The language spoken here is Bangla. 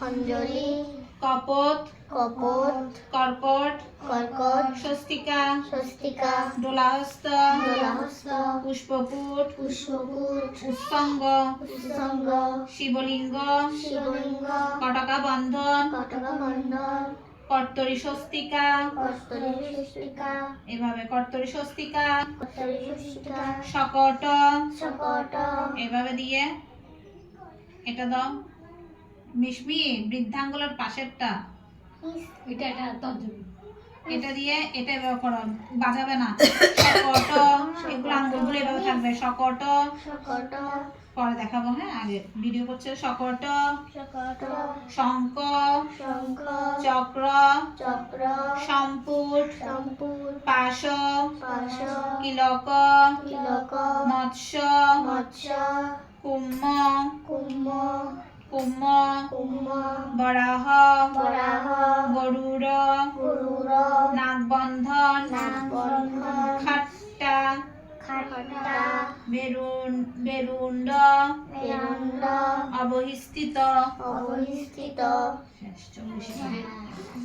অঞ্জলি কপোত কপোত কর্কট কর্কট স্বস্তিকা স্বস্তিকা দোলাহস্ত দোলাহস্ত পুষ্পপুট পুষ্পপুট উৎসঙ্গ উৎসঙ্গ শিবলিঙ্গ শিবলিঙ্গ কটকা বন্ধন কটকা মণ্ডল কর্তরী স্বস্তিকা কর্তরী স্বস্তিকা এভাবে কর্তরী স্বস্তিকা কর্তরী স্বস্তিকা शकट शकট এভাবে দিয়ে এটা দাও মিশমি বৃদ্ধাঙ্গুলের পাশেরটা এটা তর্জনী এটা দিয়ে এটা এভাবে করো বাজাবে না शकट এগুলো আঙ্গুলগুলো এভাবে থাকবে शकट शकট পরে দেখাবো হ্যাঁ আগে ভিডিও করছে शकट शकট শঙ্খ শঙ্খ চক্র চক্র সম্পুট সম্পুট পাশ পাশ কিলক কিলক মৎস্য মৎস্য কুম্ভ কুম্ভ কুম্ভ কুম্ভ বরাহ বরাহ গরুড় গরুড় নাগবন্ধন নাগবন্ধন খাট্টা খাট্টা বেরুণ্ড বেরুণ্ড অবহিষ্ঠিত অবহিষ্ঠিত শেষ 40